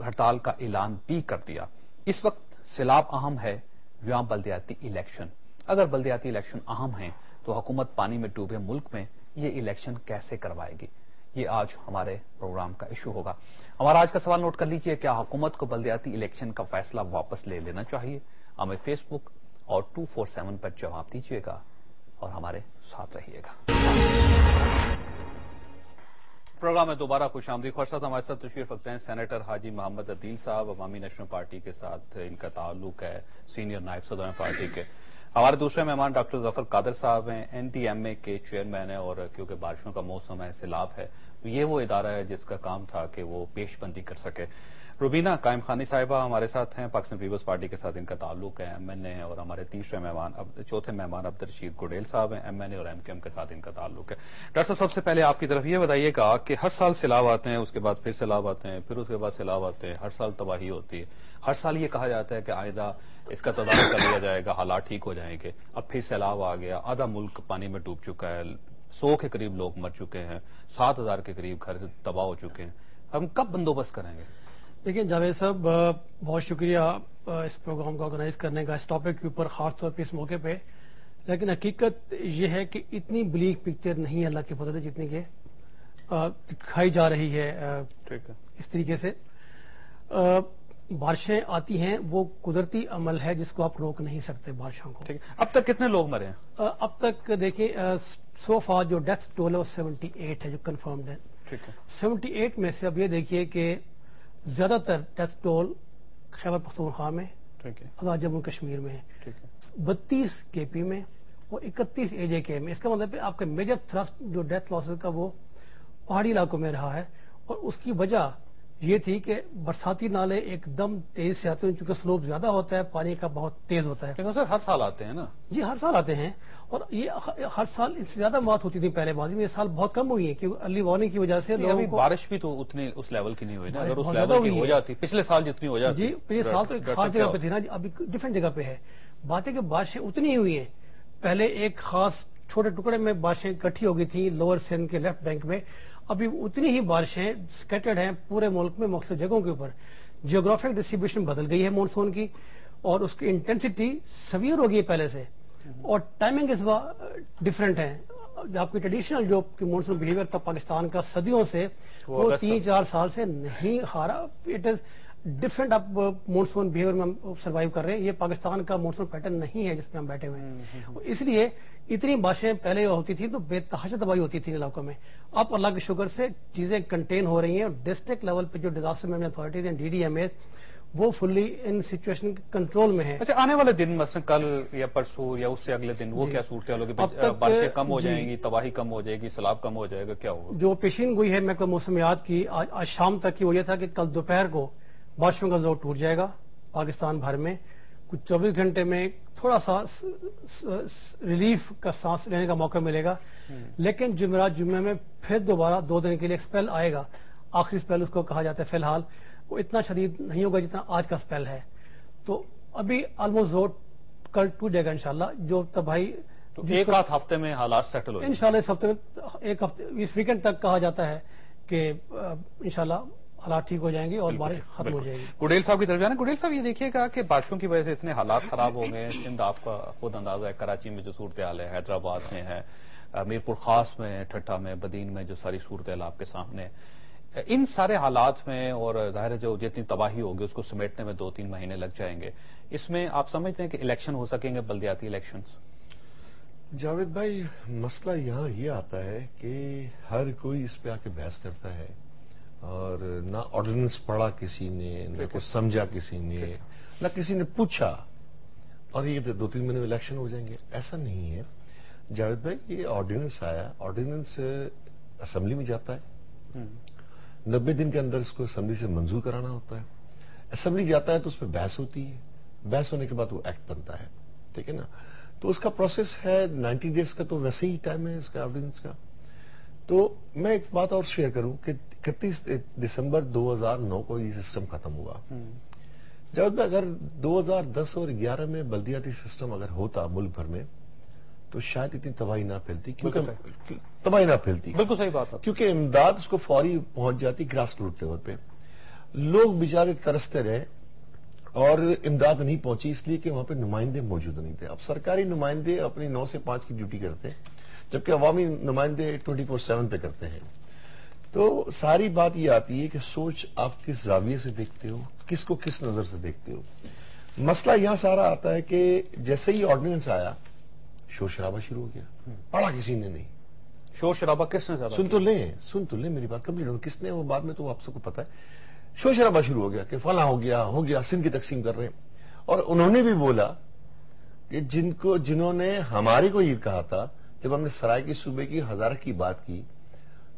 ہڑتال کا اعلان بھی کر دیا. اس وقت سیلاب اہم ہے یا بلدیاتی الیکشن؟ اگر بلدیاتی الیکشن اہم ہیں تو حکومت پانی میں ڈوبے ملک میں یہ الیکشن کیسے کروائے گی؟ یہ آج ہمارے پروگرام کا ایشو ہوگا. ہمارا آج کا سوال نوٹ کر لیجئے، کیا حکومت کو بلدیاتی الیکشن کا فیصلہ واپس لے لینا چاہیے؟ ہمیں فیس بک اور 247 پر جواب دیجئے گا اور ہمارے ساتھ رہیے گا. پروگرام میں دوبارہ خوش آمدید. خورشید ہمارے ساتھ تشریف رکھتے ہیں سینیٹر حاجی محمد عدیل صاحب. عوامی نیشنل پارٹی کے ساتھ ان کا تعلق ہے، سینئر نائب صدر پارٹی کے. ہمارے دوسرے مہمان ڈاکٹر ظفر قادر صاحب ہیں، NDMA کے چیئرمین ہیں، اور کیونکہ بارشوں کا موسم ہے، سیلاب ہے، یہ وہ ادارہ ہے جس کا کام تھا کہ وہ پیش بندی کر سکے. روبینہ قائم خانی صاحبہ ہمارے ساتھ ہیں، پاکستان پیپلز پارٹی کے ساتھ ان کا تعلق ہے، MNA ہے. اور ہمارے چوتھے مہمان عبدالرشید گڈیل صاحب ہیں، MNA اور MKM کے ساتھ ان کا تعلق ہے. ڈاکٹر صاحب، سب سے پہلے آپ کی طرف یہ بتائیے گا کہ ہر سال سیلاب آتے ہیں، اس کے بعد پھر سیلاب آتے ہیں، پھر اس کے بعد سیلاب آتے ہیں، ہر سال تباہی ہوتی ہے، ہر سال یہ کہا جاتا ہے کہ آئندہ اس کا تدارک کر لیا جائے گا، حالات ٹھیک ہو جائیں گے. اب پھر سیلاب آ گیا، آدھا ملک پانی میں ڈوب چکا ہے، 100 کے قریب لوگ مر چکے ہیں، 7,000 کے قریب گھر تباہ ہو چکے ہیں. ہم کب بندوبست کریں گے؟ دیکھیں جاوید صاحب، بہت شکریہ اس پروگرام کو آرگنائز کرنے کا، اس ٹاپک کے اوپر خاص طور پہ اس موقع پہ. لیکن حقیقت یہ ہے کہ اتنی بلیک پکچر نہیں ہے اللہ کی فضل جتنی کہ دکھائی جا رہی ہے. اس طریقے سے بارشیں آتی ہیں، وہ قدرتی عمل ہے جس کو آپ روک نہیں سکتے بارشوں کو. اب تک کتنے لوگ مرے ہیں؟ اب تک دیکھیں سو فار جو ڈیتھ ٹول ہے وہ 78 ہے جو کنفرمڈ ہے. 78 میں سے اب یہ دیکھیے کہ زیادہ تر ڈیتھ ٹول خیبر پختونخوا میں، آزاد جموں کشمیر میں، 32 KP میں اور 31 AJK میں. اس کا مطلب ہے آپ کا میجر تھرسٹ جو ڈیتھ لاسز کا وہ پہاڑی علاقوں میں رہا ہے. اور اس کی وجہ یہ تھی کہ برساتی نالے ایک دم تیز سے آتے ہیں، چونکہ سلوپ زیادہ ہوتا ہے، پانی کا بہت تیز ہوتا ہے. لیکن سر ہر سال آتے ہیں نا؟ جی ہر سال آتے ہیں، اور یہ ہر سال اس سے زیادہ موت ہوتی تھی پہلے ماضی میں. یہ سال بہت کم ہوئی ہے کیونکہ ارلی وارننگ کی وجہ سے لوگوں کو بارش بھی تو اتنی اس لیول کی نہیں ہوئی نا. اگر اس لیول کی ہو جاتی پچھلے سال جتنی ہو جاتی. جی پچھلے سال تو ایک خاص جگہ پہ تھی نا، ابھی ڈفرینٹ جگہ پہ ہے. بات ہے کہ بارشیں اتنی ہوئی ہیں، پہلے ایک خاص چھوٹے ٹکڑے میں بارشیں اکٹھی ہو گئی تھی لوور سندھ کے لیفٹ بینک میں. ابھی اتنی ہی بارشیں سکیٹرڈ ہیں پورے ملک میں مختلف جگہوں کے اوپر. جیوگرافک ڈسٹریبیوشن بدل گئی ہے مونسون کی، اور اس کی انٹینسٹی سویئر ہو گئی پہلے سے، اور ٹائمنگ اس بار ڈفرینٹ ہے. آپ کی ٹریڈیشنل جو مونسون بہیویئر تھا پاکستان کا صدیوں سے، وہ 3-4 سال سے نہیں ہارا. It is different. آپ مونسون بہیویئر میں ہم سروائیو کر رہے ہیں. یہ پاکستان کا مونسون پیٹرن نہیں ہے جس میں ہم بیٹھے ہوئے ہیں. اس لیے اتنی بارشیں پہلے ہوتی تھی تو بے تحاشا تباہی ہوتی تھی ان علاقوں میں. اب اللہ کے شکر سے چیزیں کنٹین ہو رہی ہیں، اور ڈسٹرکٹ لیول پہ جو ڈیزاسٹر مینجمنٹ اتھارٹیز ہیں DDMAs وہ فلی ان سچویشن کنٹرول میں ہے. اچھا، آنے والے دن مثلا کل یا پرسوں یا اس سے اگلے دن وہ کیا صورتحال ہوگی؟ بارشیں کم ہو جائیں گی، تباہی کم ہو جائے گی، سیلاب کم ہو جائے گا، کیا ہوگا؟ جو پیشین گوئی ہے محکمہ موسمیات کی آج شام تک کی وہ یہ تھا کہ کل دوپہر کو بارشوں کا زور ٹوٹ جائے گا پاکستان بھر میں. کچھ 24 گھنٹے میں تھوڑا سا ریلیف کا سانس لینے کا موقع ملے گا. لیکن جمعرات جمعہ میں پھر دوبارہ 2 دن کے لیے ایک سپیل آئے گا. آخری سپیل اس کو کہا جاتا ہے. فی الحال وہ اتنا شدید نہیں ہوگا جتنا آج کا سپیل ہے. تو ابھی آلموسٹ زور کل ٹوٹ جائے گا انشاءاللہ. جو تباہی ایک آدھ ہفتے میں حالات سیٹل ہو جائیں گے انشاءاللہ. اس ہفتے میں ایک ہفتے اس ویکنڈ تک کہا جاتا ہے کہ انشاءاللہ حالات ٹھیک ہو جائیں گے اور بارش ختم ہو جائے گی. گڈیل صاحب کی طرف جانا. گڈیل صاحب، یہ دیکھیے گا کہ بارشوں کی وجہ سے اتنے حالات خراب ہو گئے ہیں. سندھ آپ کا خود اندازہ ہے، کراچی میں جو صورتحال ہے، حیدرآباد میں ہے، میرپور خاص میں، ٹھٹھا میں، بدین میں جو ساری صورتحال آپ کے سامنے. ان سارے حالات میں اور ظاہر ہے جو جتنی تباہی ہوگی اس کو سمیٹنے میں 2-3 مہینے لگ جائیں گے. اس میں آپ سمجھتے ہیں کہ الیکشن ہو سکیں گے، بلدیاتی الیکشنز؟ جاوید بھائی، مسئلہ یہاں یہ آتا ہے کہ ہر کوئی اس پہ آ کے بحث کرتا ہے، اور نہ آرڈیننس پڑھا کسی نے، نہ کچھ سمجھا کسی نے، نہ کسی نے پوچھا، اور یہ 2-3 مہینے میں الیکشن ہو جائیں گے. ایسا نہیں ہے جاوید بھائی. یہ آرڈیننس آیا، آرڈیننس اسمبلی میں جاتا ہے، 90 دن کے اندر اس کو اسمبلی سے منظور کرانا ہوتا ہے. اسمبلی جاتا ہے تو اس پہ بحث ہوتی ہے، بحث ہونے کے بعد وہ ایکٹ بنتا ہے. ٹھیک ہے نا؟ تو اس کا پروسیس ہے 90 ڈیز کا. تو ویسے ہی ٹائم ہے اس کا آرڈیننس کا. تو میں ایک بات اور شیئر کروں کہ 31 دسمبر 2009 کو یہ سسٹم ختم ہوا. جب اگر 2010 اور 11 میں بلدیاتی سسٹم اگر ہوتا ملک بھر میں تو شاید اتنی تباہی نہ پھیلتی. بالکل صحیح بات ہے. کیونکہ امداد اس کو فوری پہنچ جاتی گراس روٹ لیول پہ. لوگ بیچارے ترستے رہے اور امداد نہیں پہنچی اس لیے کہ وہاں پہ نمائندے موجود نہیں تھے. اب سرکاری نمائندے اپنی 9 سے 5 کی ڈیوٹی کرتے ہیں جبکہ عوامی نمائندے 24/7 پہ کرتے ہیں. تو ساری بات یہ آتی ہے کہ سوچ آپ کس زاویے سے دیکھتے ہو, کس کو کس نظر سے دیکھتے ہو. مسئلہ یہاں سارا آتا ہے کہ جیسے ہی آرڈیننس آیا شور شرابہ شروع ہو گیا, پڑھا کسی نے نہیں. شور شرابہ کس نے زیادہ سن تو لیں میری بات کمپلیٹ ہو, کس نے وہ بعد میں تو آپ سب کو پتا ہے. شور شرابہ شروع ہو گیا کہ فلاں ہو گیا سندھ کی تقسیم کر رہے ہیں. اور انہوں نے بھی بولا کہ جنہوں نے ہمارے کو یہ کہا تھا جب ہم نے سرائے کے صوبے کی ہزارہ کی بات کی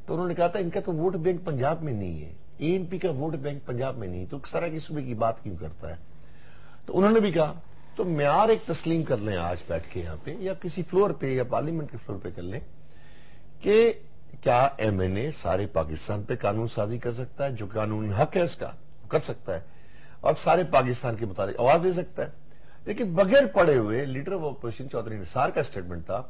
تو انہوں نے کہا تھا ان کا تو ووٹ بینک پنجاب میں نہیں ہے, ANP کا ووٹ بینک پنجاب میں نہیں, تو سرائے کے صوبے کی بات کیوں کرتا ہے. تو انہوں نے بھی کہا تو معیار ایک تسلیم کر لیں آج بیٹھ کے یہاں پہ یا کسی فلور پہ یا پارلیمنٹ کے فلور پہ کر لیں کہ کیا MNA سارے پاکستان پہ قانون سازی کر سکتا ہے, جو قانون حق ہے اس کا کر سکتا ہے اور سارے پاکستان کے مطابق آواز دے سکتا ہے. لیکن بغیر پڑھے ہوئے لیڈر آف اپوزیشن چودھری نثار کا اسٹیٹمنٹ تھا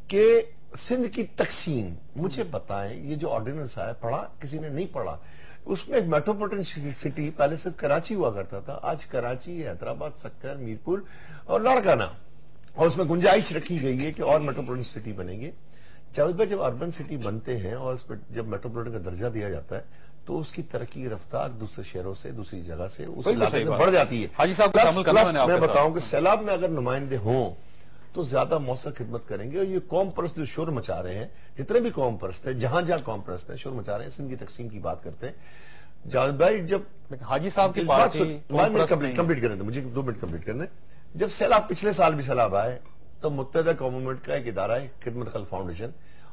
کہ سندھ کی تقسیم, مجھے بتائیں یہ جو آرڈیننس آیا پڑھا کسی نے نہیں پڑھا. اس میں ایک میٹروپولیٹن سٹی پہلے صرف کراچی ہوا کرتا تھا, آج کراچی, حیدرآباد, سکر, میرپور اور لاڑکانہ, اور اس میں گنجائش رکھی گئی ہے کہ اور میٹروپولیٹن سٹی بنیں گے. جب اربن سٹی بنتے ہیں اور اس پہ جب میٹروپولیٹن کا درجہ دیا جاتا ہے تو اس کی ترقی کی رفتار دوسرے شہروں سے دوسری جگہ سے اس علاقے سے بڑھ جاتی ہے. حاجی صاحب میں بتاؤں کہ سیلاب میں اگر نمائندے ہوں تو زیادہ مؤثر خدمت کریں گے. اور یہ قوم پرست جو شور مچا رہے ہیں, جتنے بھی قوم پرست ہیں, جہاں جہاں قوم پرست ہیں, شور مچا رہے ہیں, سندھ کی تقسیم کی بات کرتے ہیں. جاوید بھائی جب حاجی صاحب کی بات کمپلیٹ کریں تو مجھے 2 منٹ کمپلیٹ کرنے. جب سیلاب پچھلے سال بھی سیلاب آئے تو متحدہ قوم کا ایک ادارہ ہے خدمت خلق فاؤنڈیشن,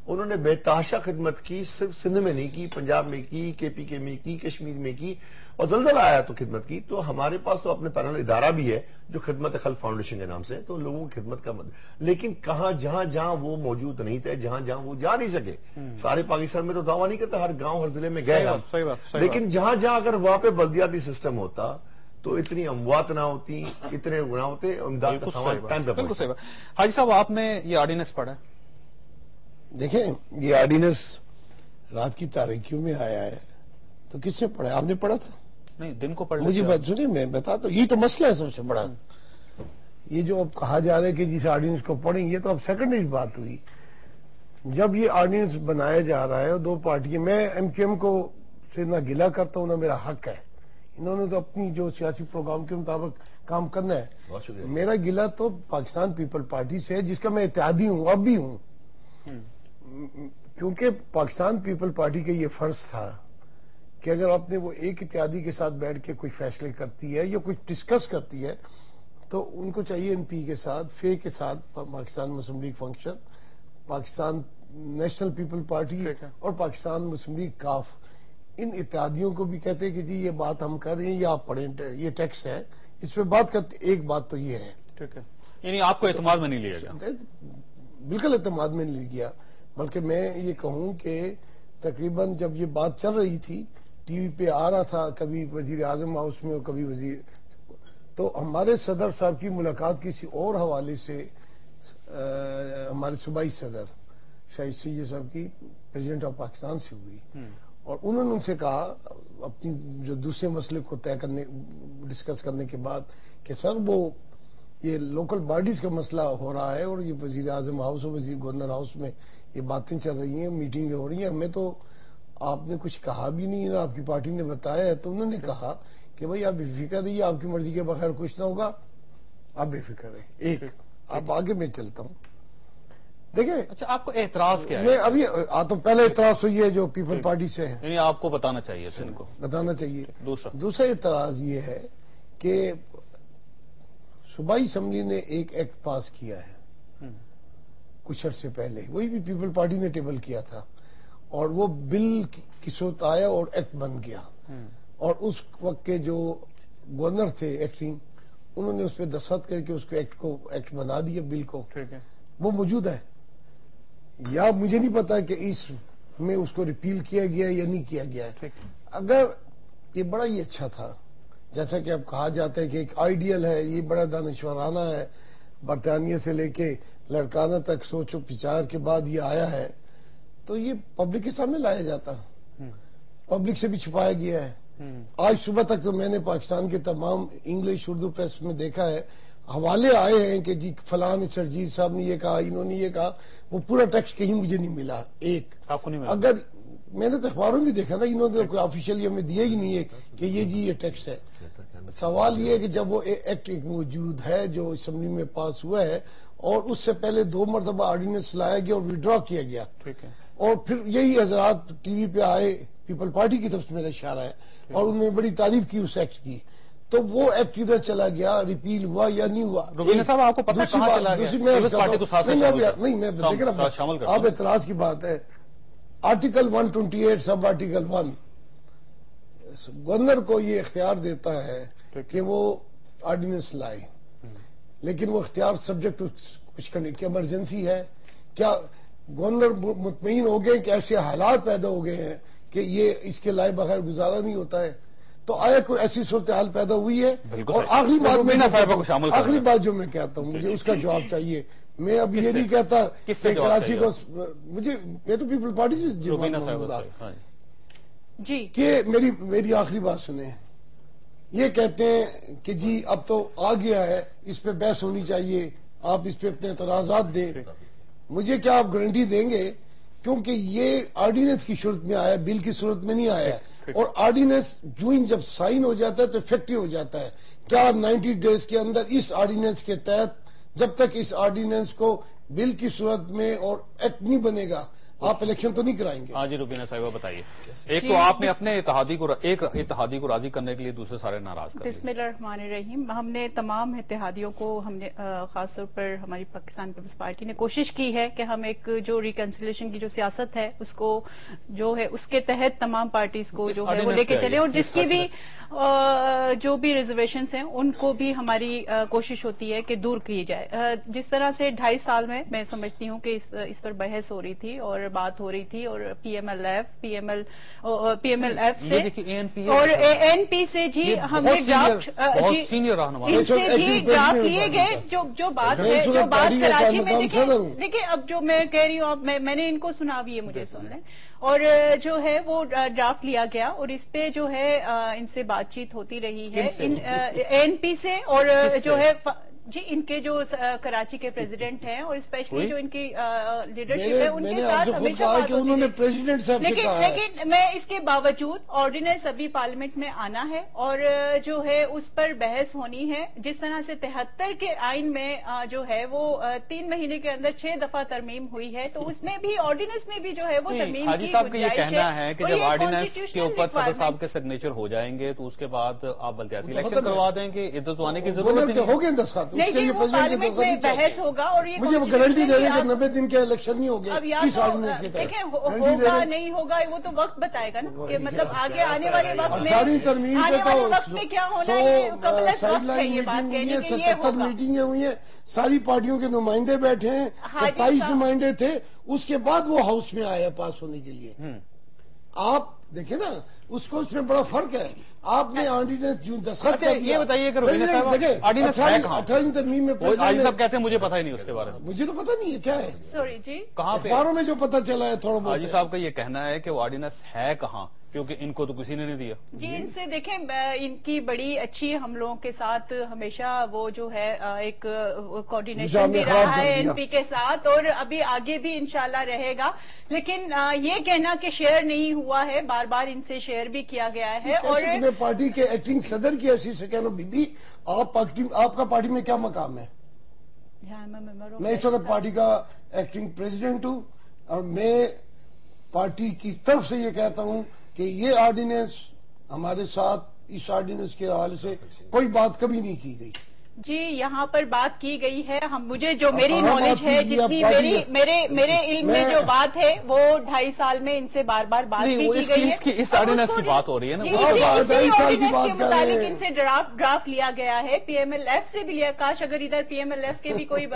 انہوں نے بے تحاشا خدمت کی, صرف سندھ میں نہیں کی, پنجاب میں کی, KPK میں کی, کشمیر میں کی, اور زلزلہ آیا تو خدمت کی. تو ہمارے پاس تو اپنے پیرل ادارہ بھی ہے جو خدمت خلق فاؤنڈیشن کے نام سے, تو لوگوں کی خدمت کا لیکن کہاں جہاں وہ موجود نہیں تھے, جہاں وہ جا نہیں سکے. سارے پاکستان میں تو دعویٰ نہیں کرتا ہر گاؤں ہر ضلع میں گئے, لیکن جہاں اگر وہاں پہ بلدیاتی سسٹم ہوتا تو اتنی اموات نہ ہوتی, اتنے نہ ہوتے, امداد کا سامان ٹائم پہ پہنچتا. حاجی صاحب آپ نے یہ آرڈیننس پڑھا؟ دیکھیں یہ آرڈیننس رات کی تاریکیوں میں آیا ہے تو کس سے پڑھا؟ آپ نے پڑھا تھا؟ نہیں, دن کو پڑھ مجھے بات سنیں, میں بتاتا ہوں, یہ تو مسئلہ ہے سب سے بڑا. یہ جو اب کہا جا رہا ہے کہ جس آرڈیننس کو پڑھیں, یہ تو اب سیکنڈری بات ہوئی. جب یہ آرڈیننس بنایا جا رہا ہے, 2 پارٹیاں, میں MQM کو سے نہ گلہ کرتا ہوں نہ میرا حق ہے, انہوں نے تو اپنی جو سیاسی پروگرام کے مطابق کام کرنا ہے. میرا گلہ تو پاکستان پیپل پارٹی سے ہے جس کا میں اتحادی ہوں, اب بھی ہوں, کیونکہ پاکستان پیپل پارٹی کا یہ فرض تھا کہ اگر آپ نے وہ ایک اتحادی کے ساتھ بیٹھ کے کوئی فیصلے کرتی ہے یا کچھ ڈسکس کرتی ہے تو ان کو چاہیے NP کے ساتھ, فے کے ساتھ, پاکستان مسلم لیگ فنکشن, پاکستان نیشنل پیپل پارٹی اور پاکستان مسلم لیگ کاف, ان اتحادیوں کو بھی کہتے ہیں کہ جی یہ بات ہم کر رہے ہیں یا آپ پڑھیں, یہ ٹیکس ہے, اس پہ بات کرتے. ایک بات تو یہ ہے, ٹھیک ہے, یعنی آپ کو اعتماد میں نہیں لیا گیا؟ بالکل اعتماد میں نہیں لیا, بلکہ میں یہ کہوں کہ تقریباً جب یہ بات چل رہی تھی ٹی وی پہ آ رہا تھا, کبھی وزیر اعظم ہاؤس میں اور کبھی وزیر, تو ہمارے صدر صاحب کی ملاقات کسی اور حوالے سے ہمارے صوبائی صدر شاہد سید صاحب کی پریزیڈنٹ آف پاکستان سے ہوئی, اور انہوں نے ان سے کہا اپنی جو دوسرے مسئلے کو ڈسکس کرنے کے بعد کہ سر وہ یہ لوکل باڈیز کا مسئلہ ہو رہا ہے اور یہ وزیر اعظم ہاؤس اور وزیر گورنر ہاؤس میں یہ باتیں چل رہی ہیں, میٹنگیں ہو رہی ہیں, ہمیں تو آپ نے کچھ کہا بھی نہیں نہ آپ کی پارٹی نے بتایا ہے. تو انہوں نے کہا کہ بھائی آپ بے فکر رہیے, آپ کی مرضی کے بغیر کچھ نہ ہوگا, آپ بے فکر رہے. ایک آپ آگے میں چلتا ہوں, دیکھیں. اچھا, آپ کو اعتراض کیا ہے؟ میں ابھی تو پہلے اعتراض ہوئی ہے جو پیپل پارٹی سے ہے, یعنی آپ کو بتانا چاہیے تھا, ان کو بتانا چاہیے. دوسرا اعتراض یہ ہے کہ صوبائی اسمبلی نے ایک ایکٹ پاس کیا ہے کچھ عرصے پہلے, وہی بھی پیپل پارٹی نے ٹیبل کیا تھا, اور وہ بل کی صورت آیا اور ایکٹ بن گیا, اور اس وقت کے جو گورنر تھے ایکٹنگ, انہوں نے اس پہ دستخط کر کے اس کو ایکٹ بنا دیا بل کو. وہ موجود ہے, یا مجھے نہیں پتا کہ اس میں اس کو ریپیل کیا گیا یا نہیں کیا گیا ہے. اگر یہ بڑا ہی اچھا تھا, جیسا کہ اب کہا جاتا ہے کہ ایک آئیڈیل ہے, یہ بڑا دانشورانہ ہے, برطانیہ سے لے کے لڑکانہ تک سوچ و بچار کے بعد یہ آیا ہے, تو یہ پبلک کے سامنے لایا جاتا, پبلک سے بھی چھپایا گیا ہے. آج صبح تک تو میں نے پاکستان کے تمام انگلش اردو پریس میں دیکھا ہے، حوالے آئے ہیں کہ جی فلان سرجیت صاحب نے یہ کہا، انہوں نے یہ کہا، وہ پورا ٹیکسٹ کہیں مجھے نہیں ملا. ایک آپ کو نہیں ملا؟ اگر میں نے تو اخباروں میں دیکھا نا، انہوں نے کوئی آفیشیلی ہمیں دیا ہی نہیں ہے کہ یہ جی یہ ٹیکسٹ ہے. سوال یہ ہے کہ جب وہ ایکٹ ایک موجود ہے جو اسمبلی میں پاس ہوا ہے، اور اس سے پہلے 2 مرتبہ آرڈیننس لایا گیا اور وڈرا کیا گیا، اور پھر یہی حضرات ٹی وی پہ آئے، پیپل پارٹی کی طرف سے میرا اشارہ ہے، اور انہوں نے بڑی تعریف کی اس ایکٹ کی، تو وہ ایکٹ ادھر چلا گیا، ریپیل ہوا یا نہیں ہوا. روبینہ صاحب آپ کو پتہ کہاں چلا گیا؟ پیپلز پارٹی کو ساتھ نہیں میں دیکھ رہا ہوں، آپ اعتراض کی بات ہے. آرٹیکل 128 سب آرٹیکل 1 گورنر کو یہ اختیار دیتا ہے کہ وہ آرڈیننس لائے، لیکن وہ اختیار سبجیکٹ کچھ کرنے کی ایمرجنسی ہے. کیا گورنر مطمئن ہو گئے کہ ایسے حالات پیدا ہو گئے ہیں کہ یہ اس کے لائے بغیر گزارا نہیں ہوتا ہے؟ تو آیا کوئی ایسی صورتحال پیدا ہوئی ہے؟ اور آخری بات جو میں کہتا ہوں، مجھے اس کا جواب چاہیے. میں اب یہ نہیں کہتا کہ کراچی کو، میں تو پیپل پارٹی سے جواب جی کہ میری آخری بات سنیں. یہ کہتے ہیں کہ جی اب تو آ گیا ہے، اس پہ بحث ہونی چاہیے، آپ اس پہ اپنے اعتراضات دیں. مجھے کیا آپ گارنٹی دیں گے؟ کیونکہ یہ آرڈیننس کی صورت میں آیا، بل کی صورت میں نہیں آیا ہے، اور آرڈیننس جب سائن ہو جاتا ہے تو افیکٹو ہو جاتا ہے. کیا 90 ڈیز کے اندر اس آرڈیننس کے تحت، جب تک اس آرڈیننس کو بل کی صورت میں اور ایکٹ نہیں بنے گا، آپ الیکشن تو نہیں کرائیں گے؟ ہاں جی روبینہ صاحبہ بتائیے. ایک تو آپ نے اپنے اتحادی کو راضی کرنے کے لیے دوسرے سارے ناراض کر دیا. بسم اللہ الرحمن الرحیم. ہم نے تمام اتحادیوں کو، ہم نے خاص طور پر ہماری پاکستان پیپلز پارٹی نے کوشش کی ہے کہ ہم ایک جو ریکنسیلیشن کی جو سیاست ہے اس کو جو ہے اس کے تحت تمام پارٹیز کو جو ہے وہ لے کے چلے، اور جس کی بھی جو بھی ریزرویشنز ہیں ان کو بھی ہماری کوشش ہوتی ہے کہ دور کی جائے. جس طرح سے 2.5 سال میں سمجھتی ہوں کہ اس پر بحث ہو رہی تھی اور بات ہو رہی تھی، اور پی ایم ایل ایف سے اور اے این پی سے جی ہم نے ڈرافٹ کیے گئے جو بات ہے، جو بات کراچی میں. دیکھیں اب جو میں کہہ رہی ہوں، میں نے ان کو سنا بھی ہے، مجھے سن لیں. اور جو ہے وہ ڈرافٹ لیا گیا، اور اس پہ جو ہے ان سے بات چیت ہوتی رہی ہے، این پی سے، اور جو ہے جی ان کے جو کراچی کے پریزیڈنٹ ہیں اور اسپیشلی جو ان کی لیڈرشپ ہے ان کے ساتھ ہمیشہ بات ہوتی ہے. لیکن میں اس کے باوجود آرڈیننس ابھی پارلیمنٹ میں آنا ہے اور جو ہے اس پر بحث ہونی ہے. جس طرح سے 73 کے آئین میں جو ہے وہ 3 مہینے کے اندر 6 دفعہ ترمیم ہوئی ہے، تو اس میں بھی آرڈیننس میں بھی جو ہے وہ ترمیم حاجی صاحب کا یہ کہنا ہے کہ جب آرڈیننس کے اوپر صدر صاحب کے سگنیچر ہو جائیں گے تو اس کے بعد آپ بلدیاتی الیکشن کروا دیں گے، عدت آنے کی ضرورت نہیں. نہیں، وہ پارلیمنٹ میں بحث ہوگا، اور یہ مجھے گارنٹی دے رہے کہ 90 دن کے الیکشن نہیں ہوگا. اب یا تو دیکھیں ہوگا نہیں ہوگا وہ تو وقت بتائے گا نا، کہ مطلب آگے آنے والے وقت میں کیا ہونا ہے. سائڈ لائن میٹنگ ہوئی ہے، 77 میٹنگیں ہوئی ہیں، ساری پارٹیوں کے نمائندے بیٹھے ہیں، 27 نمائندے تھے، اس کے بعد وہ ہاؤس میں آیا پاس ہونے کے لیے. آپ دیکھیں نا اس کو، اس میں بڑا فرق ہے. آپ نے آرڈیننس جو دستخط کر دیا، یہ بتائیے کہ روبینہ صاحب آرڈیننس ہے کہاں؟ 18 ترمیم میں حاجی صاحب کہتے ہیں مجھے پتہ ہی نہیں اس کے بارے میں. مجھے تو پتہ نہیں ہے کیا ہے، سوری جی کہاں پہ اخباروں میں جو پتہ چلا ہے تھوڑا بہت. حاجی صاحب کا یہ کہنا ہے کہ وہ آرڈیننس ہے کہاں، کیونکہ ان کو تو کسی نے نہیں دیا. جی ان سے دیکھیں، ان کی بڑی اچھی ہم لوگوں کے ساتھ ہمیشہ وہ جو ہے ایک کوارڈینیشن بھی رہا ہے این پی کے ساتھ، اور ابھی آگے بھی انشاءاللہ رہے گا. لیکن یہ کہنا کہ شیئر نہیں ہوا ہے، بار بار ان سے شیئر بھی کیا گیا ہے. اور پارٹی کے ایکٹنگ صدر کی ایسی سے کہنا، بی بی آپ کا پارٹی میں کیا مقام ہے؟ میں اس وقت پارٹی کا ایکٹنگ پریزیڈنٹ ہوں، اور میں پارٹی کی طرف سے یہ کہتا ہوں کہ یہ آرڈیننس ہمارے ساتھ، اس آرڈیننس کے حوالے سے کوئی بات کبھی نہیں کی گئی. جی یہاں پر بات کی گئی ہے. مجھے جو میری نالج ہے، جتنی میرے علم میں جو بات ہے، وہ 2.5 سال میں ان سے بار بار بات بھی کی گئی ہے. اس آرڈیننس کی بات ہو رہی ہے نا، اسی آرڈیننس کے مطابق ان سے ڈرافٹ لیا گیا ہے. پی ایم ایل ایف سے بھی لیا. کاش اگر ادھر پی ایم ایل ایف کے بھی کوئی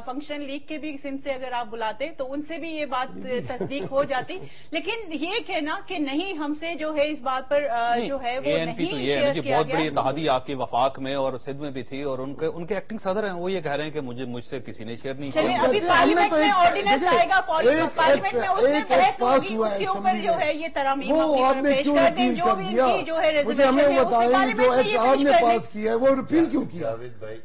فنکشن لیگ کے بھی سندھ سے اگر آپ بلاتے تو ان سے بھی یہ بات تصدیق ہو جاتی. لیکن یہ کہنا کہ نہیں ہم سے جو ہے اس بات پر جو ہے وہ نہیں شیئر کیا گیا. بہت بڑی اتحادی آپ کے وفاق میں اور سندھ میں بھی تھی، اور ان کے ایکٹنگ صدر ہیں وہ یہ کہہ رہے ہیں کہ مجھ سے کسی نے شیئر نہیں کیا. ابھی پارلیمنٹ میں آرڈیننس آئے گا, پارلیمنٹ میں اس میں بحث ہوگی, اس کے اوپر جو ہے یہ ترامیم پیش کر دیں, جو بھی ان کی جو ہے ریزولوشن ہے اس میں آپ نے پاس کیا ہے وہ ریپیل کیوں کیا,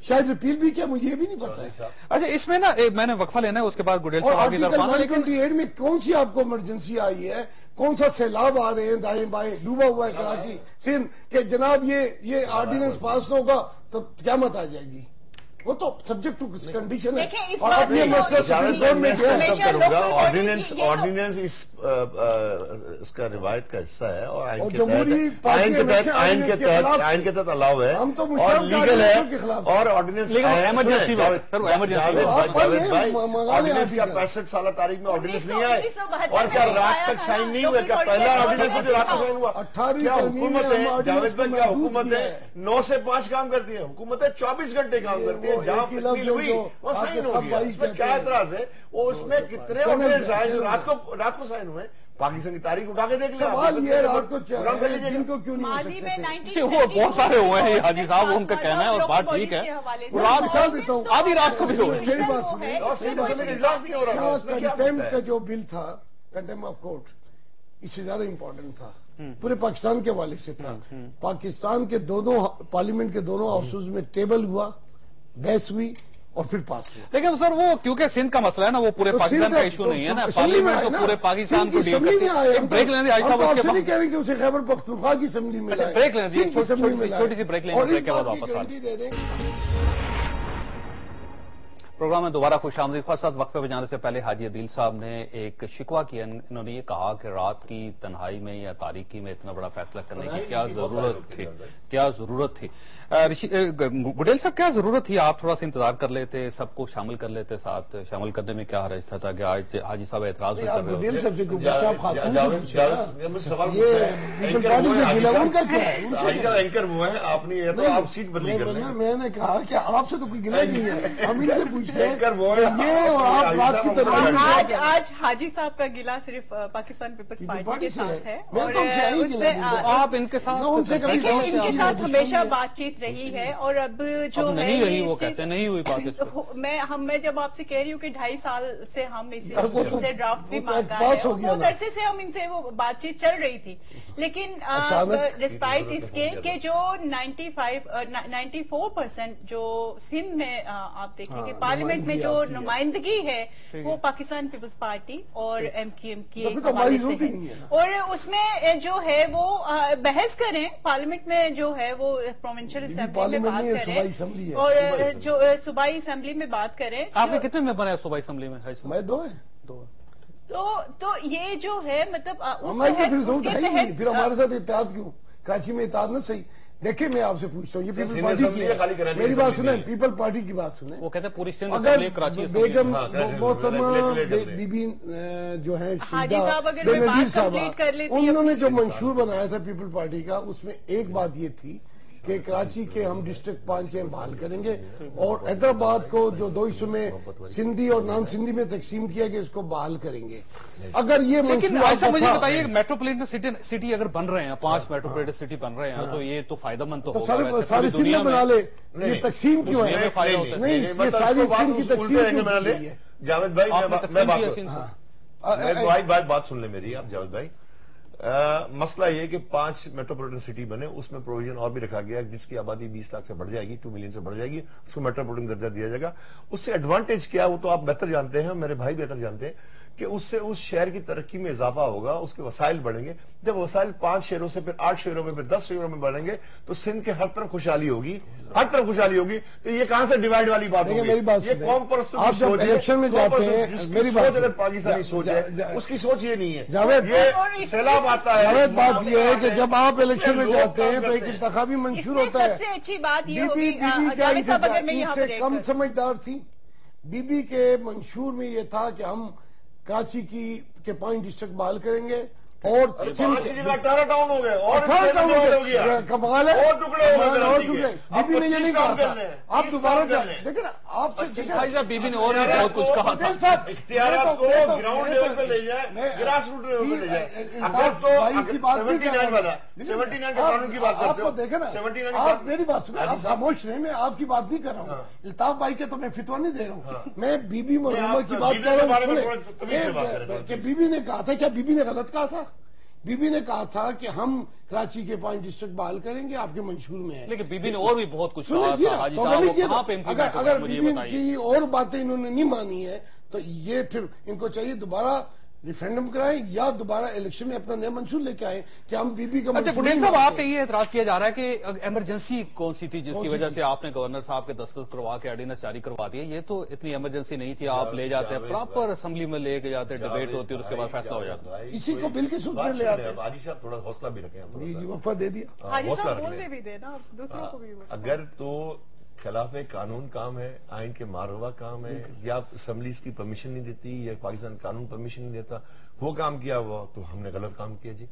شاید ریپیل بھی کیا, مجھے یہ بھی نہیں پتا ہے. اچھا اس میں نا میں نے وقفہ لینا ہے, اس کے بعد گڈیل صاحب آگے طرف آنا. لیکن 128 میں کون سی آپ کو ایمرجنسی آئی ہے, کون سا سیلاب آ رہے ہیں دائیں بائیں, ڈوبا ہوا ہے کراچی سندھ, کہ جناب یہ آرڈیننس پاس ہوگا تو قیامت آ جائے گی. وہ تو سبجیکٹ ٹو کنڈیشن ہے. اور آپ یہ مسئلہ سپریم کورٹ میں آرڈیننس اس کا روایت کا حصہ ہے اور آئین کے تحت الاؤ ہے اور لیگل ہے, اور آرڈیننس کا 65 سالہ تاریخ میں آرڈیننس نہیں آئے, اور کیا رات تک سائن نہیں ہوئے, کیا پہلا آرڈیننس جو رات کو سائن ہوا. کیا حکومتیں جاوید بھائی, کیا حکومتیں 9 سے 5 کام کرتی ہیں, حکومتیں 24 گھنٹے کام کرتی ہیں. جہاں تکمیل ہوئی وہ سائن ہو گیا, اس میں کیا اعتراض ہے. وہ اس میں کتنے آرڈیننس آئے جو رات کو سائن ہوئے, پاکستان کی تاریخ اٹھا کے دیکھ لیں. سوال یہ رات کو دن کو کیوں نہیں, وہ بہت سارے ہوئے ہیں حاجی صاحب, ان کا کہنا ہے اور بات ٹھیک ہے. آدھی رات کو بھی ہوئے. میری بات سنیں, کنٹیمپٹ کا جو بل تھا, کنٹیمپٹ آف کورٹ, اس سے زیادہ امپورٹنٹ تھا, پورے پاکستان کے حوالے سے تھا. پاکستان کے دونوں پارلیمنٹ کے دونوں ہاؤسز میں ٹیبل ہوا, بحث ہوئی اور پھر پاس ہوا. لیکن سر وہ کیونکہ سندھ کا مسئلہ ہے نا, وہ پورے پاکستان کا ایشو نہیں ہے نا, پارلیمنٹ تو پورے پاکستان کو ڈیل کرتی ہے. بریک لینے آپ سے نہیں کہہ رہے کہ اسے خیبر پختونخوا کی اسمبلی میں لائے, بریک لینے چھوٹی سی بریک لینے کے بعد واپس آ رہے. پروگرام میں دوبارہ خوش آمدید. خاص وقفے پہ جانے سے پہلے حاجی عدیل صاحب نے ایک شکوہ کیا, انہوں نے یہ کہا کہ رات کی تنہائی میں یا تاریکی میں اتنا بڑا فیصلہ کرنے کی کیا ضرورت تھی. گڈیل صاحب کیا ضرورت تھی, آپ تھوڑا سا انتظار کر لیتے, سب کو شامل کر لیتے, ساتھ شامل کرنے میں کیا حرج تھا کہ آج حاجی صاحب اعتراض کر رہے ہو. میں نے کہا کہ آپ سے تو کوئی گلہ نہیں ہے, ہم ان سے پوچھتے آج حاجی صاحب کا گلہ صرف پاکستان پیپلز پارٹی کے ساتھ ہے, اور آپ ان کے ساتھ ہمیشہ بات چیت رہی ہے. اور اب جو نہیں رہی, وہ کہتے ہیں نہیں ہوئی بات. میں جب آپ سے کہہ رہی ہوں کہ 2.5 سال سے ہم سے ڈرافٹ بھی مانگا ہے, بہت عرصے سے ہم ان سے وہ بات چیت چل رہی تھی, لیکن ڈسپائٹ اس کے کہ جو 94% جو سندھ میں آپ دیکھیں کہ پارلیمنٹ میں جو نمائندگی ہے وہ پاکستان پیپلز پارٹی اور ایم کیو ایم کی حوالے سے ہے, اور اس میں جو ہے وہ بحث کریں پارلیمنٹ میں, جو ہے وہ پروونشل اسمبلی میں بات کریں, اور جو صوبائی اسمبلی میں بات کریں. آپ کے کتنے ممبر ہیں صوبائی اسمبلی میں؟ میں 2 ہیں. تو یہ جو ہے مطلب پھر ہمارے ساتھ اتحاد کیوں, کراچی میں اتحاد نہ صحیح. دیکھیں میں آپ سے پوچھتا ہوں, یہ پیپل پارٹی کی ہے, میری بات سنیں, پیپل پارٹی کی بات سنیں. وہ کہتے ہیں پوری سندھ اسمبلی کراچی بیگم محترمہ بی بی جو ہیں شیدہ بے نظیر صاحبہ, انہوں نے جو منشور بنایا تھا پیپل پارٹی کا, اس میں ایک بات یہ تھی کہ کراچی کے ہم ڈسٹرکٹ 5 بحال کریں گے, اور حیدرآباد کو جو 2 حصوں میں سندھی اور نان سندھی میں تقسیم کیا گیا اس کو بحال کریں گے. اگر یہ لیکن ایسا مجھے بتائیے کہ میٹروپولیٹن سٹی اگر بن رہے ہیں, 5 میٹروپولیٹن سٹی بن رہے ہیں, تو یہ تو فائدہ مند تو ہوگا. ساری سندھ بنا لے, یہ تقسیم کیوں ہے؟ نہیں, یہ ساری سندھ کی تقسیم کیوں ہے؟ جاوید بھائی بات سن لیں میری آپ. جاوید بھائی, مسئلہ یہ کہ 5 میٹروپولیٹن سٹی بنے, اس میں پروویژن اور بھی رکھا گیا جس کی آبادی 20 لاکھ سے بڑھ جائے گی, 2 ملین سے بڑھ جائے گی, اس کو میٹروپولیٹن درجہ دیا جائے گا. اس سے ایڈوانٹیج کیا وہ تو آپ بہتر جانتے ہیں, میرے بھائی بہتر جانتے ہیں کہ اس سے اس شہر کی ترقی میں اضافہ ہوگا, اس کے وسائل بڑھیں گے. جب وسائل 5 شہروں سے پھر 8 شہروں میں پھر 10 شہروں میں بڑھیں گے تو سندھ کے ہر طرف خوشحالی ہوگی, ہر طرف خوشحالی ہوگی. تو یہ کہاں سے ڈیوائیڈ والی بات ہوگی؟ یہ قوم پرستوں کی سوچ ہے, جس کی سوچ اگر پاکستانی سوچ ہے اس کی سوچ یہ نہیں ہے. یہ سیلاب آتا ہے, بات یہ ہے کہ جب آپ الیکشن میں جاتے ہیں تو ایک انتخابی منشور ہوتا ہے. سب سے اچھی بات یہ ہوگی ان سے کم سمجھدار تھی. بی بی کے منشور میں یہ تھا کہ ہم کراچی کے 5 ڈسٹرکٹ بحال کریں گے, اور 18 ٹاؤن ہو گئے اور کمال ہے اور ٹکڑے ہو گئے. بیبی نے یہ نہیں کہا تھا آپ دوبارہ دیکھیں نا آپ سے بیبی نے اور بھی بہت کچھ کہا تھا. اختیارات کو گراؤنڈ لیول پہ لے جائیں, گراس روٹ لیول پہ لے جائیں. اگر تو 79 والا 79 کے قانون کی بات کرتے ہو, دیکھیں نا آپ میری بات سنیں, آپ خاموش رہیں, میں آپ کی بات نہیں کر رہا ہوں. الطاف بھائی کے تو میں فتویٰ نہیں دے رہا ہوں, میں بی بی مرحومہ کی بات کر رہا ہوں کہ بی بی نے کہا تھا, کیا بی بی نے غلط کہا تھا؟ بی بی نے کہا تھا کہ ہم کراچی کے 5 ڈسٹرکٹ بحال کریں گے, آپ کے منشور میں ہے. لیکن بی بی نے اور بھی بہت کچھ کہا تھا حاجی صاحب. اگر بی بی کی اور باتیں انہوں نے نہیں مانی ہے تو یہ پھر ان کو چاہیے دوبارہ ریفرینڈم کرائیں یا دوبارہ الیکشن میں اپنا نیا منشور لے کے آئیں کہ ہم بی بی کا. اچھا گڈین صاحب, آپ پہ یہ اعتراض کیا جا رہا ہے کہ ایمرجنسی کون سی تھی جس کی وجہ سے آپ نے گورنر صاحب کے دستخط کروا کے آرڈیننس جاری کروا دیا؟ یہ تو اتنی ایمرجنسی نہیں تھی, آپ لے جاتے پراپر اسمبلی میں لے کے جاتے, ڈیبیٹ ہوتی ہے, اس کے بعد فیصلہ ہو جاتا ہے. اسی کو بل کی صورت میں لے آتے. حاجی صاحب تھوڑا حوصلہ بھی رکھیں, وقفہ دے دیا, حوصلہ. اگر تو خلاف قانون کام ہے, آئین کے ماروہ کام ہے, یا اسمبلی اس کی پرمیشن نہیں دیتی, یا پاکستان قانون پرمیشن نہیں دیتا, وہ کام کیا ہوا تو ہم نے غلط کام کیا جی.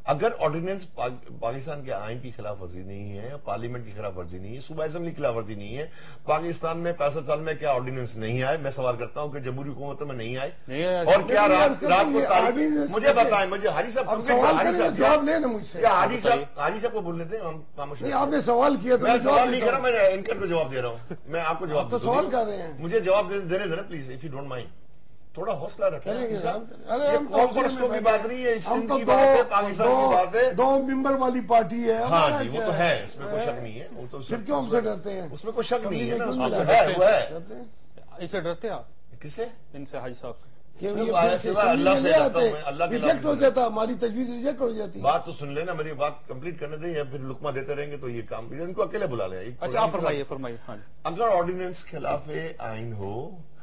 اگر آرڈیننس پاکستان کے آئین کی خلاف ورزی نہیں ہے, پارلیمنٹ کی خلاف ورزی نہیں ہے, صوبائی اسمبلی کی خلاف ورزی نہیں ہے, پاکستان میں 65 سال میں کیا آرڈیننس نہیں آئے؟ میں سوال کرتا ہوں کہ جمہوری حکومتوں میں نہیں آئے, اور کیا رات کو مجھے بتائیں, مجھے حاجی صاحب جواب لیں نا مجھ سے. حاجی صاحب کو بولنے دیں, ہم خاموش. آپ نے سوال کیا تو میں سوال نہیں کر رہا, میں اینکر کو جواب دے رہا ہوں, میں آپ کو جواب تو سوال کر رہے ہیں, مجھے جواب دینے دینا please, if you don't mind. تھوڑا حوصلہ رکھیں. دو ممبر والی پارٹی ہے. ہاں جی, وہ تو ہے, اس میں کوئی شک نہیں ہے. وہ تو پھر کیوں ہم سے ڈرتے ہیں؟ اس میں کوئی شک نہیں ہے. اس سے ڈرتے آپ کس سے؟ ان سے حاجی صاحب ریجیکٹ ہو جاتا, ہماری تجویز ریجیکٹ ہو جاتی. بات تو سن لینا, میری بات کمپلیٹ کرنے دیں, یا پھر لقمہ دیتے رہیں گے تو یہ کام ان کو اکیلے بلا لیں. اچھا فرمائیے فرمائیے. اگر آرڈیننس خلاف آئین ہو,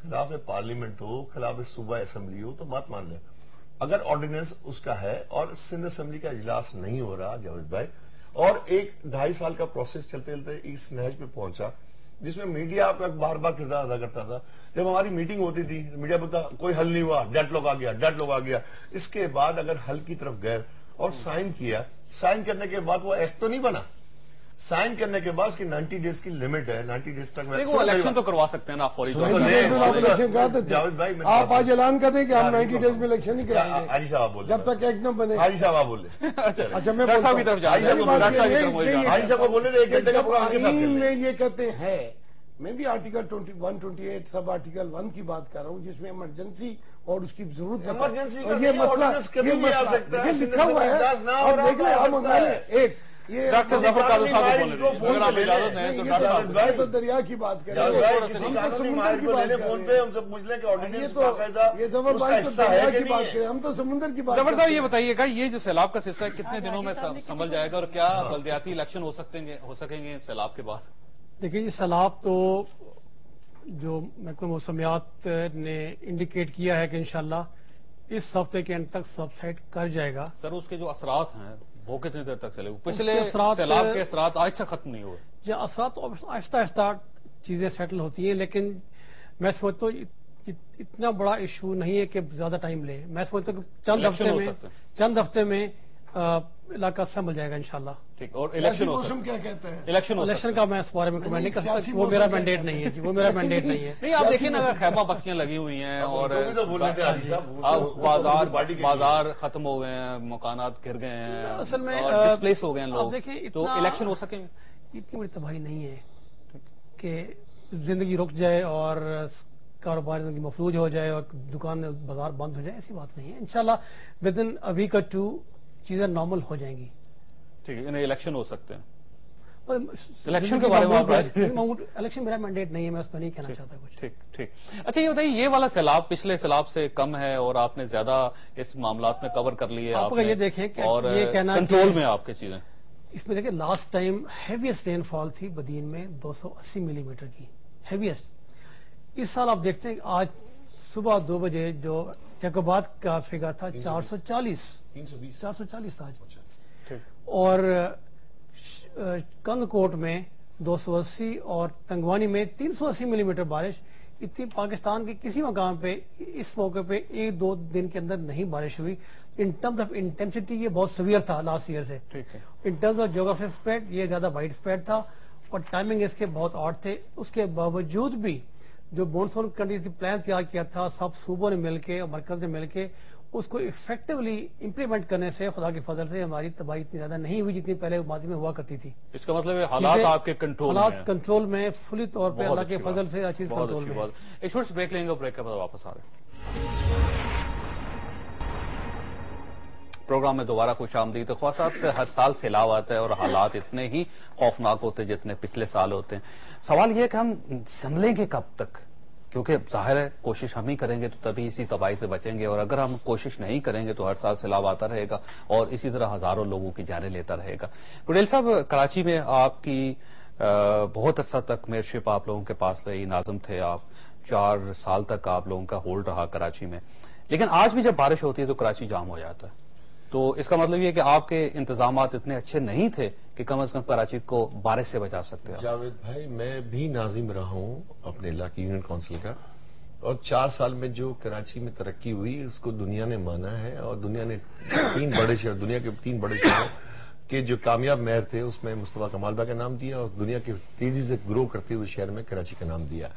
خلاف پارلیمنٹ ہو, خلاف صوبہ اسمبلی ہو تو بات مان لیں. اگر آرڈیننس اس کا ہے اور سندھ اسمبلی کا اجلاس نہیں ہو رہا جاوید بھائی, اور 1-2.5 سال کا پروسیس چلتے چلتے اس نہج پہ پہنچا جس میں میڈیا آپ کا بار بار کردار ادا کرتا تھا. جب ہماری میٹنگ ہوتی تھی میڈیا بولتا کوئی حل نہیں ہوا, ڈیڈ لاک آ گیا, ڈیڈ لاک آ گیا. اس کے بعد اگر حل کی طرف گئے اور سائن کیا, سائن کرنے کے بعد وہ ایکٹ تو نہیں بنا, سائن کرنے کے بعد اس کی 90 ڈیز کی لمٹ ہے, 90 ڈیز تک الیکشن تو کروا سکتے ہیں نا فوری طور پر. جاوید بھائی آپ آج اعلان کر دیں کہ ہم 90 ڈیز میں الیکشن نہیں کرائیں گے. حاجی صاحب بولے جب تک ایکٹ نہ بنے. حاجی صاحب آپ بولے. اچھا میں حاجی صاحب کو بولے ایک گھنٹے کا پروگرام میں یہ کہتے ہیں, میں بھی آرٹیکل 128 سب آرٹیکل 1 کی بات کر رہا ہوں جس میں ایمرجنسی اور اس کی ضرورت ہے. یہ مسئلہ یہ لکھا ہوا ہے, اور دیکھ لیں ہم ایک ڈاکٹر ظفر قادر صاحب بول رہے ہیں, اگر آپ اجازت دیں تو ڈاکٹر صاحب بھائی تو دریا کی بات کر رہے ہیں, سمندر کی بات کر رہے ہیں. ہم سب پوچھ لیں کہ آرڈیننس یہ ظفر بھائی تو دریا کی بات کر رہے ہیں, ہم تو سمندر کی بات. ظفر صاحب یہ بتائیے گا, یہ جو سیلاب کا سلسلہ کتنے دنوں میں سنبھل جائے گا, اور کیا بلدیاتی الیکشن ہو سکیں گے سیلاب کے بعد؟ دیکھیں جی, سیلاب تو جو محکمہ موسمیات نے انڈیکیٹ کیا ہے کہ انشاءاللہ اس ہفتے کے اینڈ تک سبسائڈ کر جائے گا. سر اس کے جو اثرات ہیں وہ کتنے دیر تک چلے؟ پچھلے سیلاب کے اثرات آج تک ختم نہیں ہوئے. جی اثرات آہستہ آہستہ چیزیں سیٹل ہوتی ہیں, لیکن میں سمجھتا ہوں اتنا بڑا ایشو نہیں ہے کہ زیادہ ٹائم لے. میں سمجھتا ہوں کہ چند ہفتے میں علاقہ سنبھل جائے گا انشاءاللہ. ٹھیک, اور الیکشن کیا کہتا ہے؟ الیکشن کا میں اس بارے میں کمنٹ نہیں کر سکتا, وہ میرا مینڈیٹ نہیں ہے جی, وہ میرا مینڈیٹ نہیں ہے. نہیں آپ دیکھیں نا, خیمہ بستیاں لگی ہوئی ہیں اور بازار ختم ہو گئے ہیں, مکانات گر گئے ہیں, اصل میں ڈسپلیس ہو گئے ہیں لوگ, تو الیکشن ہو سکیں گے. اتنی بڑی تباہی نہیں ہے کہ زندگی رک جائے اور کاروبار زندگی مفلوج ہو جائے اور دکان بازار بند ہو جائے, ایسی بات نہیں ہے. انشاءاللہ ود ان اے ویک اور 2 چیزیں نارمل ہو جائیں گی. ٹھیک ہے, انہیں الیکشن ہو سکتے ہیں. الیکشن کے بارے میں الیکشن میرا مینڈیٹ نہیں ہے, میں اس پہ نہیں کہنا چاہتا کچھ. ٹھیک ٹھیک. اچھا یہ بتائیے, یہ والا سیلاب پچھلے سیلاب سے کم ہے اور آپ نے زیادہ اس معاملات میں کور کر لیے, آپ یہ دیکھیں کہ اور یہ کہنا کنٹرول میں آپ کے چیزیں. اس میں دیکھیں لاسٹ ٹائم ہیویسٹ رین فال تھی بدین میں 280 ملی میٹر کی, ہیویسٹ. اس سال آپ دیکھتے ہیں کہ آج صبح 2 بجے جو جیکوباد کا فگر تھا 440 تھا آج, اور کند کوٹ میں 280 اور تنگوانی میں 380 ملی میٹر بارش. اتنی پاکستان کے کسی مقام پہ اس موقع پہ 1-2 دن کے اندر نہیں بارش ہوئی. ان ٹرمز آف انٹینسٹی یہ بہت سیویئر تھا لاسٹ ایئر سے. In terms of geography spread یہ زیادہ وائڈ اسپریڈ تھا اور ٹائمنگ اس کے بہت آڈ تھے. اس کے باوجود بھی جو مونسون کنٹینجنسی پلان تیار کیا تھا سب صوبوں نے مل کے اور مرکز نے مل کے اس کو افیکٹولی امپلیمنٹ کرنے سے خدا کے فضل سے ہماری تباہی اتنی زیادہ نہیں ہوئی جتنی پہلے ماضی میں ہوا کرتی تھی. اس کا مطلب ہے حالات آپ کے کنٹرول میں حالات کنٹرول میں فلی طور پہ اللہ کے فضل سے ہر چیز کنٹرول میں. ایک چھوٹی سی بریک لیں گے, بریک کے بعد واپس آ رہے ہیں. پروگرام میں دوبارہ خوش آمدید. خواصات ہر سال سیلاب آتا ہے اور حالات اتنے ہی خوفناک ہوتے ہیں جتنے پچھلے سال ہوتے ہیں. سوال یہ ہے کہ ہم سنبھلیں گے کب تک, کیونکہ ظاہر ہے کوشش ہم ہی کریں گے تو تبھی اسی تباہی سے بچیں گے, اور اگر ہم کوشش نہیں کریں گے تو ہر سال سیلاب آتا رہے گا اور اسی طرح ہزاروں لوگوں کی جانیں لیتا رہے گا. پٹیل صاحب, کراچی میں آپ کی بہت عرصہ تک میئرشپ آپ لوگوں کے پاس رہی, ناظم تھے آپ, 4 سال تک آپ لوگوں کا ہولڈ رہا کراچی میں, لیکن آج بھی جب بارش ہوتی ہے تو کراچی جام ہو جاتا ہے. تو اس کا مطلب یہ کہ آپ کے انتظامات اتنے اچھے نہیں تھے کہ کم از کم کراچی کو بارش سے بچا سکتے ہیں. جاوید بھائی, میں بھی ناظم رہا ہوں اپنے علاقے یونین کونسل کا, اور 4 سال میں جو کراچی میں ترقی ہوئی اس کو دنیا نے مانا ہے, اور دنیا نے 3 بڑے شہر, دنیا کے 3 بڑے شہروں کے جو کامیاب میئر تھے اس میں مصطفیٰ کمال بھائی کا نام دیا, اور دنیا کے تیزی سے گرو کرتے ہوئے شہر میں کراچی کا نام دیا.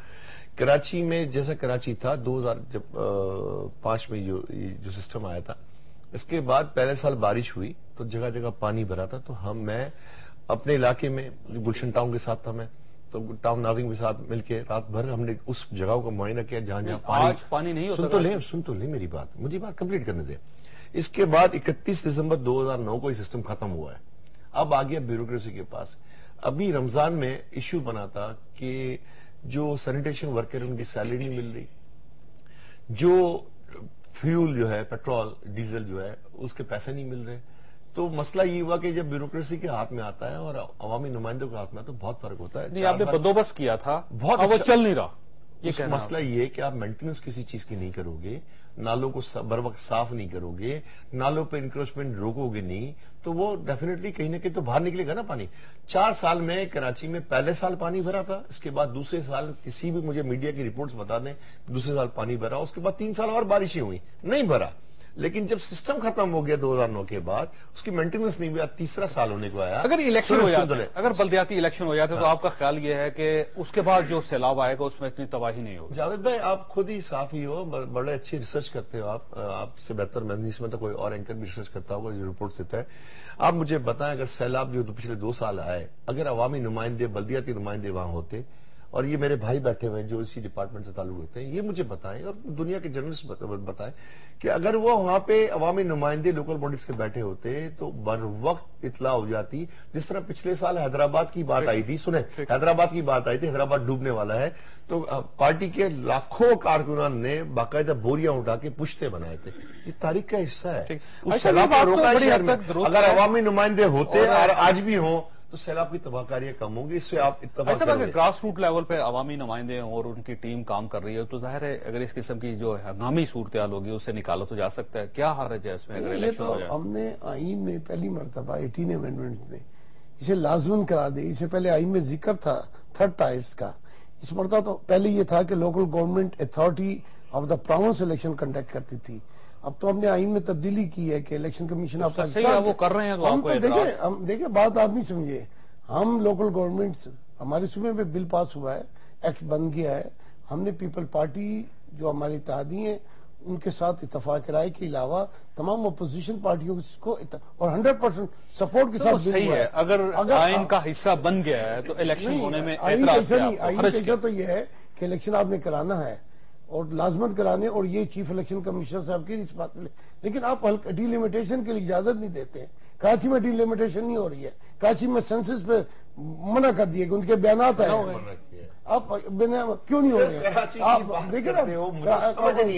کراچی میں جیسا کراچی تھا 2005 میں جو سسٹم آیا تھا, اس کے بعد پہلے سال بارش ہوئی تو جگہ جگہ پانی بھرا تھا. تو میں اپنے علاقے میں گلشن ٹاؤن کے ساتھ تھا, میں تو ٹاؤن ناظم کے ساتھ مل کے رات بھر ہم نے اس جگہوں کا معائنہ کیا جہاں جہاں پانی نہیں ہوتا. سن تو لیں میری بات, مجھے بات کمپلیٹ کرنے دیں. اس کے بعد 31 دسمبر 2009 کو یہ سسٹم ختم ہوا ہے. اب آ گیا بیوروکریسی کے پاس. ابھی رمضان میں ایشو بنا تھا کہ جو سینیٹیشن ورکر ان کی سیلری نہیں مل رہی, جو فیول جو ہے پیٹرول ڈیزل جو ہے اس کے پیسے نہیں مل رہے. تو مسئلہ یہ ہوا کہ جب بیوروکریسی کے ہاتھ میں آتا ہے اور عوامی نمائندوں کے ہاتھ میں تو بہت فرق ہوتا ہے. نہیں, آپ نے بندوبست کیا تھا, بہت وہ چل نہیں رہا. یہ مسئلہ یہ ہے کہ آپ مینٹیننس کسی چیز کی نہیں کرو گے, نالوں کو بر وقت صاف نہیں کرو گے, نالوں پہ انکروچمنٹ روکو گے نہیں, تو وہ ڈیفینیٹلی کہیں نہ کہیں تو باہر نکلے گا نا پانی. 4 سال میں کراچی میں پہلے سال پانی بھرا تھا, اس کے بعد دوسرے سال کسی بھی مجھے میڈیا کی رپورٹس بتا دیں دوسرے سال پانی بھرا, اس کے بعد 3 سال اور بارشیں ہوئی نہیں بھرا. لیکن جب سسٹم ختم ہو گیا 2009 کے بعد اس کی مینٹیننس نہیں ہوا, تیسرا سال ہونے کو آیا. اگر الیکشن ہو جاتا ہے, اگر بلدیاتی الیکشن ہو جاتے تو آپ کا خیال یہ ہے کہ اس کے بعد جو سیلاب آئے گا اس میں اتنی تباہی نہیں ہوگی؟ جاوید بھائی, آپ خود ہی صحافی ہو, بڑے اچھی ریسرچ کرتے ہو, آپ سے بہتر میں اس میں تو کوئی اور اینکر بھی ریسرچ کرتا ہوگا جو رپورٹ دیتا ہے. آپ مجھے بتائیں اگر سیلاب جو پچھلے 2 سال آئے, اگر عوامی نمائندے بلدیاتی نمائندے وہاں ہوتے, اور یہ میرے بھائی بیٹھے ہوئے ہیں جو اسی ڈپارٹمنٹ سے تعلق رکھتے ہیں, یہ مجھے بتائیں اور دنیا کے جرنلسٹ بتائیں کہ اگر وہ وہاں پہ عوامی نمائندے لوکل باڈیز کے بیٹھے ہوتے تو بر وقت اطلاع ہو جاتی. جس طرح پچھلے سال حیدرآباد کی بات آئی تھی, سنیں حیدرآباد کی بات آئی تھی, حیدرآباد ڈوبنے والا ہے, تو پارٹی کے لاکھوں کارکنان نے باقاعدہ بوریاں اٹھا کے پشتے بنائے تھے. یہ تاریخ کا حصہ ہے. اس سیلاب کو روکا شہر میں. اگر عوامی نمائندے ہوتے اور آج بھی ہوں تو سیلاب کی تباہ کاریاں کم ہوں گی. اس سے آپ اتفاق کریں گے گراس روٹ لیول پہ عوامی نمائندے ہوں اور ان کی ٹیم کام کر رہی ہے تو ظاہر ہے اگر اس قسم کی جو ہنگامی صورتحال ہوگی اس سے نکالا تو جا سکتا ہے. کیا حرج ہے اس میں؟ یہ تو ہم نے آئین میں پہلی مرتبہ 18 امینڈمنٹ میں اسے لازمن کرا دی. اس سے پہلے آئین میں ذکر تھا 3rd ٹائرز کا. اس مرتبہ تو پہلے یہ تھا کہ local government authority of the province election conduct کرتی تھی. اب تو ہم نے آئین میں تبدیلی کی ہے کہ الیکشن کمیشن آف پاکستان وہ کر رہے ہیں. ہم دیکھیں بات آپ نہیں سمجھے, ہم لوکل گورنمنٹ ہمارے صوبے میں بل پاس ہوا ہے, ایکٹ بن گیا ہے. ہم نے پیپل پارٹی جو ہماری اتحادی ہیں ان کے ساتھ اتفاق رائے کے علاوہ تمام اپوزیشن پارٹیوں کو اور 100% سپورٹ کے ساتھ صحیح ہے. اگر آئین کا حصہ بن گیا ہے تو الیکشن ہونے میں اعتراض نہیں. آئین کا حصہ تو یہ ہے کہ الیکشن آپ نے کرانا ہے اور لازمت کرانے, اور یہ چیف الیکشن کمشنر صاحب کی اس بات میں, لیکن آپ ڈی لمیٹیشن کے لیے اجازت نہیں دیتے ہیں. کراچی میں ڈی لمیٹیشن نہیں ہو رہی ہے. کراچی میں سینسس پہ منع کر دیے کہ ان کے بیانات ہیں. آپ کیوں نہیں ہو رہے ہیں؟ آپ دیکھیں نا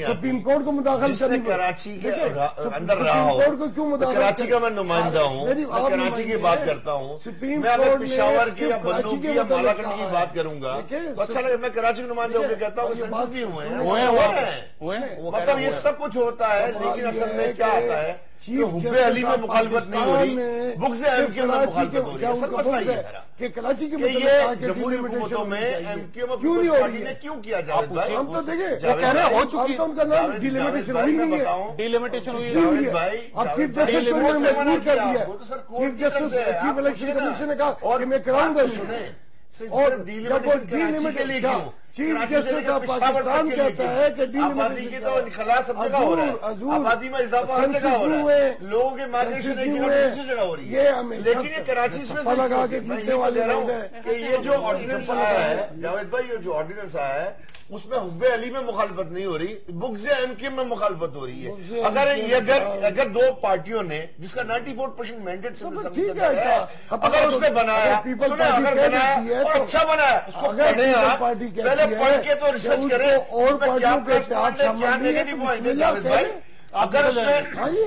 سپریم کورٹ کو مداخلت کرنی کراچی کے اندر رہا ہو, کورٹ کو کیوں مداخلت, کراچی کا میں نمائندہ ہوں, کراچی کی بات کرتا ہوں, میں اگر پشاور کی یا بندوق کی یا مالاکنڈ کی بات کروں گا تو اچھا لگے. میں کراچی کے نمائندہ ہوں کے کہتا ہوں سینسٹیو ہوئے ہیں, مطلب یہ سب کچھ ہوتا ہے, لیکن اصل میں کیا آتا ہے حب علی میں مخالفت نہیں ہو رہی، بغض ایم کیو میں مخالفت ہو رہی ہے. اصل مسئلہ یہ ہے کہ کراچی کے یہ جمہوری حکومتوں میں ایم کیو میں پیپلز پارٹی نے کیوں کیا جاوید بھائی؟ ہم تو دیکھیں وہ کہہ رہے ہیں ہو چکی اب تو ان کا نام ڈیلیمیٹیشن ہوئی نہیں ہے. ڈیلیمیٹیشن ہوئی جاوید بھائی اب چیف جسٹس کو انہوں نے مجبور کر دیا. Chief justice chief election commission نے کہا کہ میں کراؤں گا. اور جب وہ ڈیلیمیٹیشن کیا چیف جسٹس آف پاکستان کہتا ہے کہ آبادی کی تو انخلا سب جگہ ہو رہا ہے، آبادی میں اضافہ ہر جگہ ہو رہا ہے، لوگوں کی مائگریشن ایک جگہ سے دوسری جگہ ہو رہی ہے. لیکن یہ کراچی میں سے لگا کے جیتنے والے لوگ ہیں کہ یہ جو آرڈیننس آیا ہے جاوید بھائی، یہ جو آرڈیننس آیا ہے اس میں حب علی میں مخالفت نہیں ہو رہی، بغض ایم کیو میں مخالفت ہو رہی ہے. اگر دو پارٹیوں نے جس کا 94% مینڈیٹ سے اگر اس نے بنایا اور اچھا بنایا، اس کو پڑھیں آپ پہلے پڑھ کے تو ریسرچ کریں. اور پارٹیوں کے اتحاد شامل نہیں ہے جاوید بھائی اگر اس میں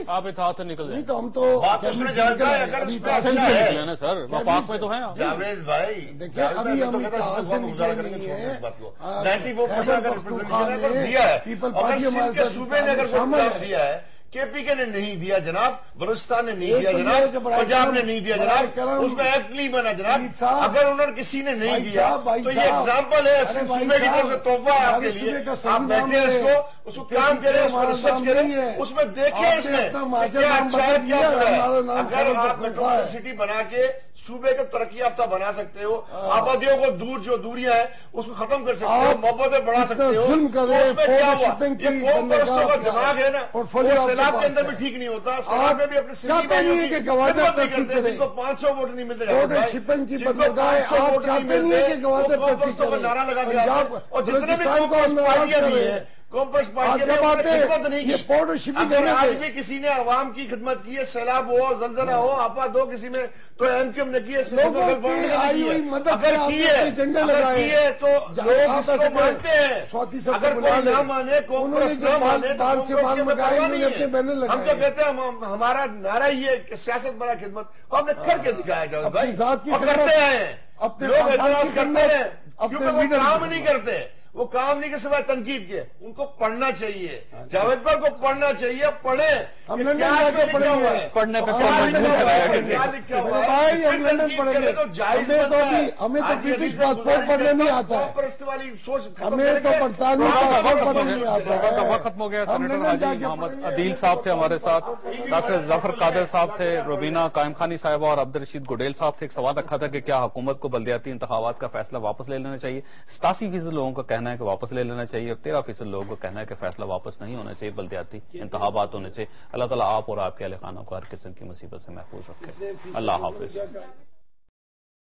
آپ اتحاد سے نکل جائیں تو ہم تو بات اس میں جاوید بھائی اگر اس میں اچھا ہے سر وفاق میں تو ہے جاوید بھائی دیکھیں ابھی ہم اتحاد سے نکلے نہیں ہیں. 94% اگر ریپرزنٹیشن دیا ہے، اگر سندھ کے صوبے نے اگر کوئی دیا ہے، کے پی کے نے نہیں دیا جناب، بلوچستان نے نہیں دیا جناب، پنجاب نے نہیں دیا جناب، اس میں ایکٹ نہیں بنا جناب. اگر انہوں نے کسی نے نہیں دیا تو یہ ایگزامپل ہے صوبے کی طرف سے تحفہ ہے آپ کے لیے. آپ بیٹھے اس کو کام کریں، اس کو ریسرچ کریں، اس میں دیکھیں اس میں کیا اچھا ہے کیا برا ہے. اگر آپ میٹروپولٹن سٹی بنا کے صوبے کو ترقی یافتہ بنا سکتے ہو، آبادیوں کو دور جو دوریاں ہیں اس کو ختم کر سکتے ہو، محبتیں بڑھا سکتے ہو، تو اس میں کیا ہوا؟ یہ قوم پرستوں کا دماگ ہے نا، سیلاب کے اندر بھی ٹھیک نہیں ہوتا. سیلاب میں بھی اپنے سٹی میں جن کو 500 ووٹ نہیں ملتے، جن کو 500 ووٹ نہیں ملتے، وہ قوم پرستوں کا نعرہ لگا کے آتے ہیں. اور جتنے بھی قوم پرست پارٹیاں بھی ہیں، قوم پرست پارٹیاں نے خدمت نہیں کی. اگر آج بھی کسی نے عوام کی خدمت کی ہے، سیلاب ہو، زلزلہ ہو، آفات ہو کسی میں، تو ایم کیو نے کی ہے. اگر کی ہے تو لوگ اس کو مانتے ہیں. اگر کوئی نہ مانے، قوم پرست نہ مانے تو قوم پرست کے مقابلہ نہیں ہے. ہم تو کہتے ہیں ہمارا نعرہ یہ ہے کہ سیاست بڑا خدمت، ہم نے کر کے دکھایا جاوید بھائی، اور کرتے ہیں. لوگ اعتراض کرتے ہیں کیونکہ وہ کام نہیں کرتے، وہ کام نہیں کے سوائے تنقید کے. ان کو پڑھنا چاہیے، جاوید بھائی کو پڑھنا چاہیے. پڑھیں پڑھنے پہ ہمیں تو برٹش پاسپورٹ پڑھنے نہیں آتا ہے، ہمیں تو برطانوی پاسپورٹ پڑھنے نہیں آتا ہے. وقت ختم ہو گیا. سینیٹر حاجی محمد عدیل صاحب تھے ہمارے ساتھ، ڈاکٹر ظفر قادر صاحب تھے، روبینہ قائم خانی صاحبہ اور عبدالرشید گڈیل صاحب تھے. ایک سوال رکھا تھا کہ کیا حکومت کو بلدیاتی انتخابات کا فیصلہ واپس لے لینا چاہیے. 87% لوگوں کا کہنا ہے کہ واپس لے لینا چاہیے، اور 13% لوگوں کا کہنا ہے کہ فیصلہ واپس نہیں ہونا چاہیے، بلدیاتی انتخابات ہونے چاہیے. اللہ تعالیٰ آپ اور آپ کے اہل خانہ کو ہر قسم کی مصیبت سے محفوظ رکھے. اللہ حافظ.